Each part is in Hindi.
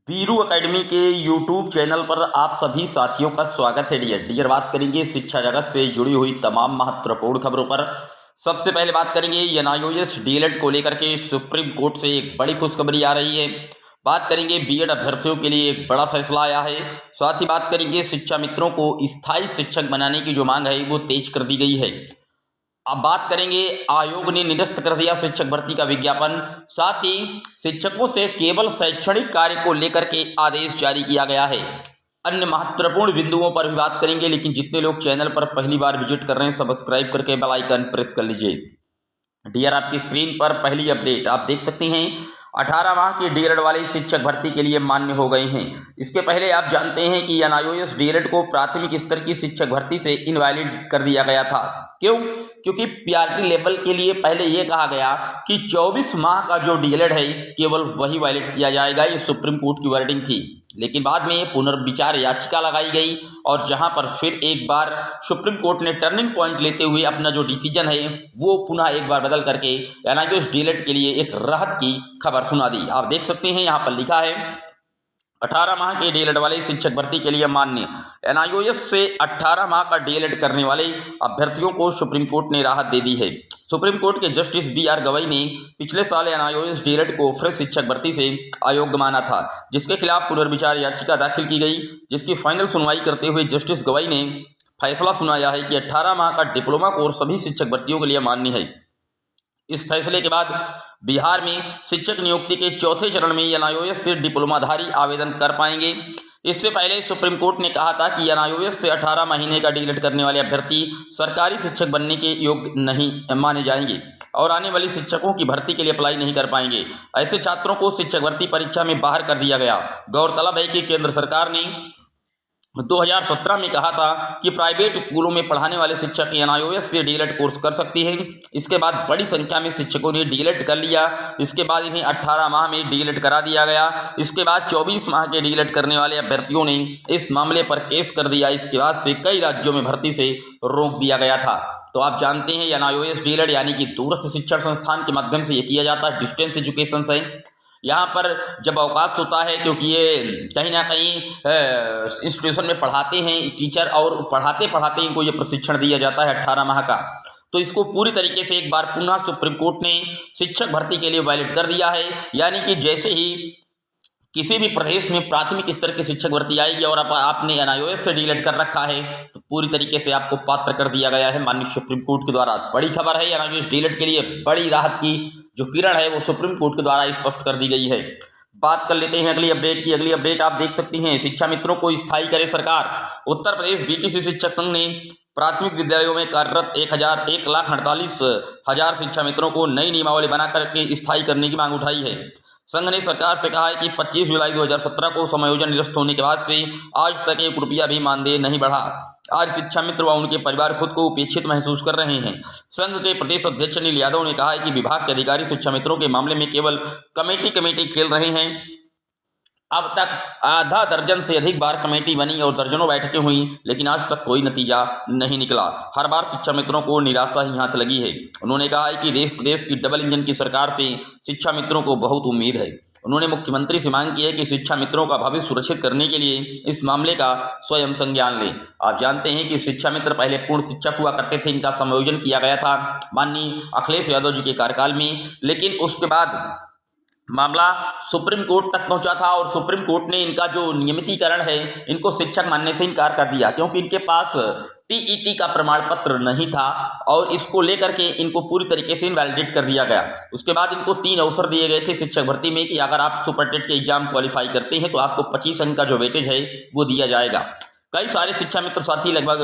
वीरू एकेडमी के यूट्यूब चैनल पर आप सभी साथियों का स्वागत है। डियर बात करेंगे शिक्षा जगत से जुड़ी हुई तमाम महत्वपूर्ण खबरों पर। सबसे पहले बात करेंगे एनआईओएस डीएलएड को लेकर के सुप्रीम कोर्ट से एक बड़ी खुशखबरी आ रही है। बात करेंगे बीएड अभ्यर्थियों के लिए एक बड़ा फैसला आया है। साथ ही बात करेंगे शिक्षा मित्रों को स्थायी शिक्षक बनाने की जो मांग है वो तेज कर दी गई है। अब बात करेंगे आयोग ने निरस्त कर दिया शिक्षक भर्ती का विज्ञापन। साथ ही शिक्षकों से केवल शैक्षणिक कार्य को लेकर के आदेश जारी किया गया है। अन्य महत्वपूर्ण बिंदुओं पर भी बात करेंगे, लेकिन जितने लोग चैनल पर पहली बार विजिट कर रहे हैं सब्सक्राइब करके बेल आइकन प्रेस कर लीजिए। डियर आपकी स्क्रीन पर पहली अपडेट आप देख सकते हैं। 18 माह के डीएलएड वाले शिक्षक भर्ती के लिए मान्य हो गए हैं। इसके पहले आप जानते हैं कि एनआईओएस डीएलएड को प्राथमिक स्तर की शिक्षक भर्ती से इनवैलिड कर दिया गया था। क्यों? क्योंकि पीआरटी लेवल के लिए पहले यह कहा गया कि 24 माह का जो डीएलएड है केवल वही वैलिड किया जाएगा। ये सुप्रीम कोर्ट की वर्डिंग थी, लेकिन बाद में पुनर्विचार याचिका लगाई गई और जहां पर फिर एक बार सुप्रीम कोर्ट ने टर्निंग पॉइंट लेते हुए अपना जो डिसीजन है वो पुनः एक बार बदल करके एनआईओएस डीएलएड के लिए एक राहत की खबर सुना दी। आप देख सकते हैं यहाँ पर लिखा है 18 माह के डीएलएड वाले शिक्षक भर्ती के लिए मान्य। एनआईओएस से 18 माह का डीएलएड करने वाले अभ्यर्थियों को सुप्रीम कोर्ट ने राहत दे दी है। सुप्रीम कोर्ट के जस्टिस बीआर गवई ने पिछले साल एनआईओएस डीएलएड को फ्रेश शिक्षक भर्ती से अयोग्य माना था, जिसके खिलाफ पुनर्विचार याचिका दाखिल की गई, जिसकी फाइनल सुनवाई करते हुए जस्टिस गवई ने फैसला सुनाया है कि 18 माह का डिप्लोमा कोर्स सभी शिक्षक भर्तियों के लिए मान्य है। इस फैसले के बाद बिहार में शिक्षक नियुक्ति के चौथे चरण में एनआईओएस से डिप्लोमाधारी आवेदन कर पाएंगे। इससे पहले सुप्रीम कोर्ट ने कहा था कि एनआईओएस से 18 महीने का डीएलएड करने वाले अभ्यर्थी सरकारी शिक्षक बनने के योग्य नहीं माने जाएंगे और आने वाली शिक्षकों की भर्ती के लिए अप्लाई नहीं कर पाएंगे। ऐसे छात्रों को शिक्षक भर्ती परीक्षा में बाहर कर दिया गया। गौरतलब है कि केंद्र सरकार ने 2017 में कहा था कि प्राइवेट स्कूलों में पढ़ाने वाले शिक्षक एनआईओएस से डीएलएड कोर्स कर सकती हैं। इसके बाद बड़ी संख्या में शिक्षकों ने डीएलएड कर लिया। इसके बाद इन्हें 18 माह में डीएलएड करा दिया गया। इसके बाद 24 माह के डीएलएड करने वाले अभ्यर्थियों ने इस मामले पर केस कर दिया। इसके बाद से कई राज्यों में भर्ती से रोक दिया गया था। तो आप जानते हैं एनआईओएस डीएलएड यानी कि दूरस्थ शिक्षण संस्थान के माध्यम से ये किया जाता है, डिस्टेंस एजुकेशन से। यहाँ पर जब अवकाश होता है, क्योंकि ये कहीं ना कहीं इंस्टीट्यूशन में पढ़ाते हैं टीचर और पढ़ाते पढ़ाते इनको ये प्रशिक्षण दिया जाता है 18 माह का, तो इसको पूरी तरीके से एक बार पुनः सुप्रीम कोर्ट ने शिक्षक भर्ती के लिए वैलिड कर दिया है। यानी कि जैसे ही किसी भी प्रदेश में प्राथमिक स्तर की शिक्षक भर्ती आएगी और आपने एनआईओएस से डीएलएड कर रखा है तो पूरी तरीके से आपको पात्र कर दिया गया है माननीय सुप्रीम कोर्ट के द्वारा। बड़ी खबर है, एनआईओएस डीएलएड के लिए बड़ी राहत की जो किरण है वो सुप्रीम कोर्ट के द्वारा स्पष्ट कर दी गई है। बात कर लेते हैं अगली अपडेट की। अगली अपडेट आप देख सकती हैं, शिक्षा मित्रों को स्थायी करे सरकार। उत्तर प्रदेश बीटीसी शिक्षक संघ ने प्राथमिक विद्यालयों में कार्यरत 1,48,000 शिक्षा मित्रों को नई नियमावली बनाकर के स्थायी करने की मांग उठाई है। संघ ने सरकार से कहा है कि 25 जुलाई 2017 को समायोजन निरस्त होने के बाद से आज तक 1 रुपया भी मानदेय नहीं बढ़ा। आज शिक्षा मित्र व उनके परिवार खुद को उपेक्षित महसूस कर रहे हैं। संघ के प्रदेश अध्यक्ष अनिल यादव ने कहा है कि विभाग के अधिकारी शिक्षा मित्रों के मामले में केवल कमेटी खेल रहे हैं। अब तक आधा दर्जन से अधिक बार कमेटी बनी और दर्जनों बैठकें हुई, लेकिन आज तक कोई नतीजा नहीं निकला। हर बार शिक्षा मित्रों को निराशा ही हाथ लगी है। उन्होंने कहा है कि देश प्रदेश की डबल इंजन की सरकार से शिक्षा मित्रों को बहुत उम्मीद है। उन्होंने मुख्यमंत्री से मांग की है कि शिक्षा मित्रों का भविष्य सुरक्षित करने के लिए इस मामले का स्वयं संज्ञान लें। आप जानते हैं कि शिक्षा मित्र पहले पूर्ण शिक्षक हुआ करते थे, इनका समायोजन किया गया था माननीय अखिलेश यादव जी के कार्यकाल में, लेकिन उसके बाद मामला सुप्रीम कोर्ट तक पहुंचा था और सुप्रीम कोर्ट ने इनका जो नियमितीकरण है इनको शिक्षक मानने से इनकार कर दिया, क्योंकि इनके पास टीईटी का प्रमाण पत्र नहीं था और इसको लेकर के इनको पूरी तरीके से इनवैलिडेट कर दिया गया। उसके बाद इनको 3 अवसर दिए गए थे शिक्षक भर्ती में कि अगर आप सुपरटेट के एग्जाम क्वालिफाई करते हैं तो आपको 25 अंक का जो वेटेज है वो दिया जाएगा। कई सारे शिक्षा मित्र साथी, लगभग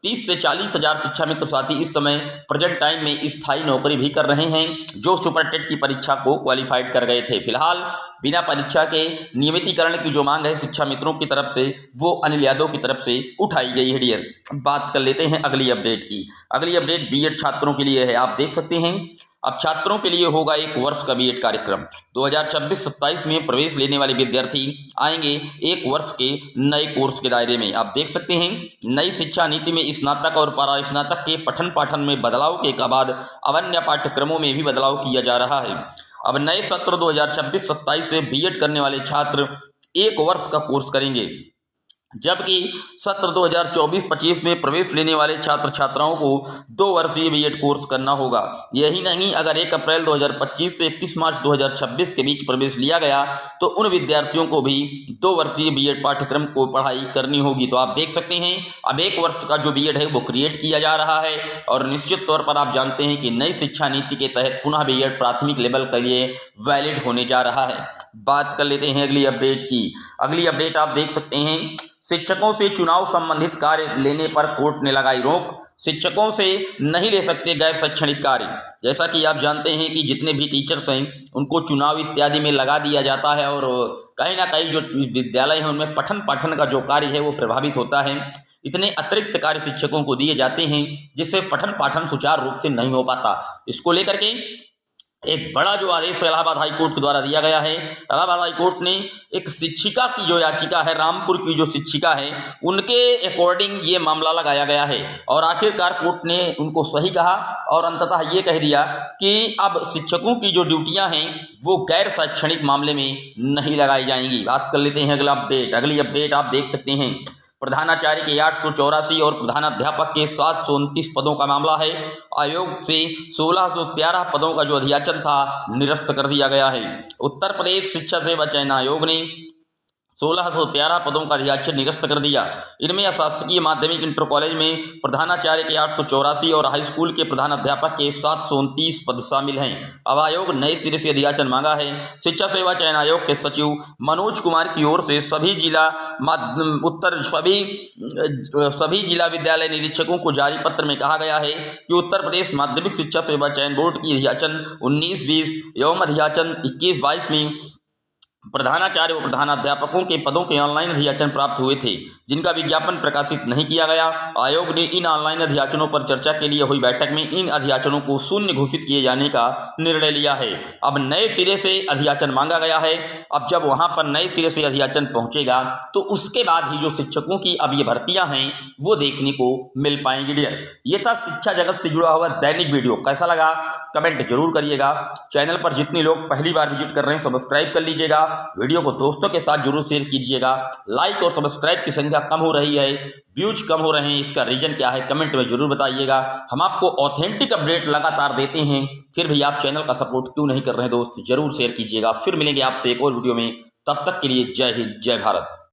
30 से 40 हजार शिक्षा मित्र साथी इस समय प्रेजेंट टाइम में स्थायी नौकरी भी कर रहे हैं जो सुपरटेट की परीक्षा को क्वालिफाइड कर गए थे। फिलहाल बिना परीक्षा के नियमितीकरण की जो मांग है शिक्षा मित्रों की तरफ से वो अनिल यादव की तरफ से उठाई गई है। डियर बात कर लेते हैं अगली अपडेट की। अगली अपडेट बीएड छात्रों के लिए है। आप देख सकते हैं अब छात्रों के लिए होगा 1 वर्ष का बीएड कार्यक्रम। 2026-27 में प्रवेश लेने वाले विद्यार्थी आएंगे 1 वर्ष के नए कोर्स के दायरे में। आप देख सकते हैं नई शिक्षा नीति में स्नातक और परा स्नातक के पठन पाठन में बदलाव के बाद अब अन्य पाठ्यक्रमों में भी बदलाव किया जा रहा है। अब नए सत्र 2026-27 से बीएड करने वाले छात्र 1 वर्ष का कोर्स करेंगे, जबकि सत्र 2024-25 में प्रवेश लेने वाले छात्र छात्राओं को 2 वर्षीय बीएड कोर्स करना होगा। यही नहीं, अगर 1 अप्रैल 2025 से 31 मार्च 2026 के बीच प्रवेश लिया गया तो उन विद्यार्थियों को भी 2 वर्षीय बीएड पाठ्यक्रम को पढ़ाई करनी होगी। तो आप देख सकते हैं अब 1 वर्ष का जो बीएड है वो क्रिएट किया जा रहा है और निश्चित तौर पर आप जानते हैं कि नई शिक्षा नीति के तहत पुनः बीएड प्राथमिक लेवल के लिए वैलिड होने जा रहा है। बात कर लेते हैं अगली अपडेट की। अगली अपडेट आप देख सकते हैं, शिक्षकों से चुनाव संबंधित कार्य लेने पर कोर्ट ने लगाई रोक। शिक्षकों से नहीं ले सकते गैर शैक्षणिक कार्य। जैसा कि आप जानते हैं कि जितने भी टीचर्स हैं उनको चुनाव इत्यादि में लगा दिया जाता है और कहीं ना कहीं जो विद्यालय हैं उनमें पठन पाठन का जो कार्य है वो प्रभावित होता है। इतने अतिरिक्त कार्य शिक्षकों को दिए जाते हैं जिससे पठन पाठन सुचारू रूप से नहीं हो पाता। इसको लेकर के एक बड़ा जो आदेश इलाहाबाद हाईकोर्ट के द्वारा दिया गया है। इलाहाबाद हाईकोर्ट ने एक शिक्षिका की जो याचिका है, रामपुर की जो शिक्षिका है, उनके अकॉर्डिंग ये मामला लगाया गया है और आखिरकार कोर्ट ने उनको सही कहा और अंततः ये कह दिया कि अब शिक्षकों की जो ड्यूटियां हैं वो गैर शैक्षणिक मामले में नहीं लगाई जाएंगी। बात कर लेते हैं अगला अपडेट। अगली अपडेट आप देख सकते हैं, प्रधानाचार्य के 884 और प्रधानाध्यापक के 729 पदों का मामला है। आयोग से 1613 पदों का जो अधियाचन था निरस्त कर दिया गया है। उत्तर प्रदेश शिक्षा सेवा चयन आयोग ने 1613 पदों का अधियाचन निरस्त कर दिया। इनमें अशासकीय माध्यमिक इंटर कॉलेज में प्रधानाचार्य के 884 और हाई स्कूल के प्रधानाध्यापक के 729 पद शामिल हैं। अब आयोग नए सिरे से अधियाचन मांगा है। शिक्षा सेवा चयन आयोग के सचिव मनोज कुमार की ओर से सभी जिला विद्यालय निरीक्षकों को जारी पत्र में कहा गया है कि उत्तर प्रदेश माध्यमिक शिक्षा सेवा चयन बोर्ड की अधियाचन 19-20 एवं अधियाचन 21-22 में प्रधानाचार्य व प्रधानाध्यापकों के पदों के ऑनलाइन अधियाचन प्राप्त हुए थे, जिनका विज्ञापन प्रकाशित नहीं किया गया। आयोग ने इन ऑनलाइन अधियाचनों पर चर्चा के लिए हुई बैठक में इन अधियाचनों को शून्य घोषित किए जाने का निर्णय लिया है। अब नए सिरे से अधियाचन मांगा गया है। अब जब वहां पर नए सिरे से अधियाचन पहुंचेगा तो उसके बाद ही जो शिक्षकों की अब ये भर्तियां हैं वो देखने को मिल पाएंगी। डियर, ये था शिक्षा जगत से जुड़ा हुआ दैनिक वीडियो। कैसा लगा कमेंट जरूर करिएगा। चैनल पर जितने लोग पहली बार विजिट कर रहे हैं सब्सक्राइब कर लीजिएगा। वीडियो को दोस्तों के साथ जरूर शेयर कीजिएगा। लाइक और सब्सक्राइब की संख्या कम हो रही है, व्यूज कम हो रहे हैं, इसका रीजन क्या है कमेंट में जरूर बताइएगा। हम आपको ऑथेंटिक अपडेट लगातार देते हैं, फिर भी आप चैनल का सपोर्ट क्यों नहीं कर रहे हैं दोस्त, जरूर शेयर कीजिएगा। फिर मिलेंगे आपसे एक और वीडियो में, तब तक के लिए जय हिंद जय भारत।